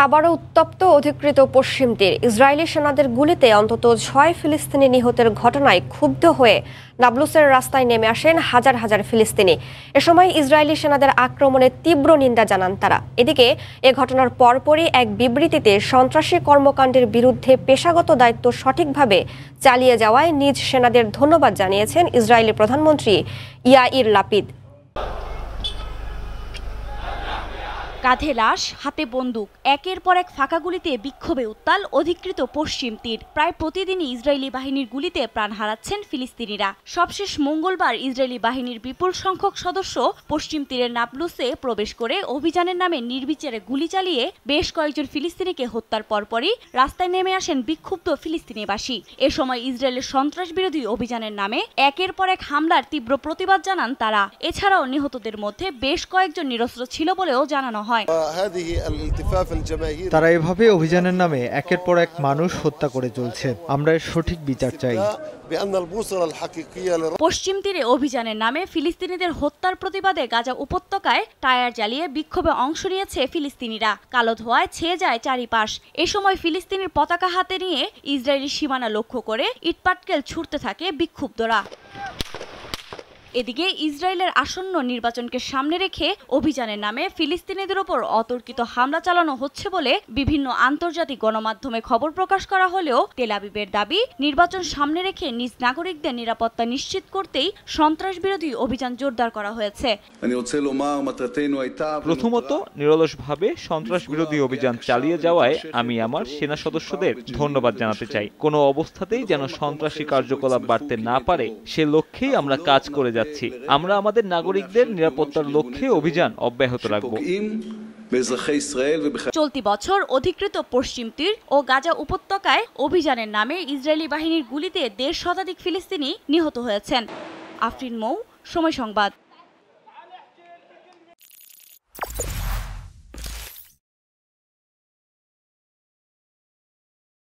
আবারও উত্তপ্ত অধিকৃত পশ্চিম তীর। ইসরায়েলি সেনাদের গুলিতে অন্তত ৬ ফিলিস্তিনি নিহতের ঘটনায় ক্ষুব্ধ হয়ে নাবলুসের রাস্তায় নেমে আসেন হাজার হাজার ফিলিস্তিনি। এ সময় ইসরায়েলি সেনাদের আক্রমণের তীব্র নিন্দা জানান তারা। এদিকে এ ঘটনার পরপরই এক বিবৃতিতে সন্ত্রাসী কর্মকাণ্ডের বিরুদ্ধে পেশাগত দায়িত্ব সঠিকভাবে চালিয়ে যাওয়ায় নিজ সেনাদের ধন্যবাদ জানিয়েছেন ইসরায়েলি প্রধানমন্ত্রী ইয়াইর লাপিদ। কাঁধে লাশ, হাতে বন্দুক, একের পর এক ফাঁকা গুলিতে বিক্ষোভে উত্তাল অধিকৃত পশ্চিম তীর। প্রায় প্রতিদিনই ইসরায়েলি বাহিনীর গুলিতে প্রাণ হারাচ্ছেন ফিলিস্তিনিরা। সবশেষ মঙ্গলবার ইসরায়েলি বাহিনীর বিপুল সংখ্যক সদস্য পশ্চিম তীরের নাবলুসে প্রবেশ করে অভিযানের নামে নির্বিচারে গুলি চালিয়ে বেশ কয়েকজন ফিলিস্তিনিকে হত্যার পরপরই রাস্তায় নেমে আসেন বিক্ষুব্ধ ফিলিস্তিনিবাসী। এ সময় ইসরায়েলের সন্ত্রাস বিরোধী অভিযানের নামে একের পর এক হামলার তীব্র প্রতিবাদ জানান তারা। এছাড়াও নিহতদের মধ্যে বেশ কয়েকজন নিরস্ত্র ছিল বলেও জানানো হয়। তারা এভাবে অভিযানের নামে একের পর এক মানুষ হত্যা করে চলছে। আমরা এর সঠিক বিচার চাই। পশ্চিম তীরে অভিযানের নামে ফিলিস্তিনিদের হত্যার প্রতিবাদে গাজা উপত্যকায় টায়ার জ্বালিয়ে বিক্ষোভে অংশ নিয়েছে ফিলিস্তিনিরা। কালো ধোঁয়ায় ছেয়ে যায় চারিপাশ। এ সময় ফিলিস্তিনির পতাকা হাতে নিয়ে ইসরায়েলি সীমানা লক্ষ্য করে ইটপাটকেল ছুড়তে থাকে বিক্ষুব্ধরা। এদিকে ইসরায়েলের আসন্ন নির্বাচনকে সামনে রেখে অভিযানের নামে ফিলিস্তিনিদের ওপর অতর্কিত হামলা চালানো হচ্ছে বলে বিভিন্ন আন্তর্জাতিক গণমাধ্যমে খবর প্রকাশ করা হলেও তেল আবিবের দাবি, নির্বাচন সামনে রেখে নিজ নাগরিকদের নিরাপত্তা নিশ্চিত করতেই সন্ত্রাস বিরোধী অভিযান জোরদার করা হয়েছে। প্রথমত, নিরলসভাবে সন্ত্রাস বিরোধী অভিযান চালিয়ে যাওয়ায় আমি আমার সেনা সদস্যদের ধন্যবাদ জানাতে চাই। কোনো অবস্থাতেই যেন সন্ত্রাসী কার্যকলাপ বাড়তে না পারে সে লক্ষ্যেই আমরা কাজ করে যাচ্ছি। আমরা আমাদের নাগরিকদের নিরাপত্তার লক্ষ্যে অভিযান অব্যাহত রাখব। চলতি বছর অধিকৃত পশ্চিম তীর ও গাজা উপত্যকায় অভিযানের নামে ইসরায়েলি বাহিনীর গুলিতে ১৫০ শতাধিক ফিলিস্তিনি নিহত হয়েছেন। আফরিন মৌ, সময় সংবাদ।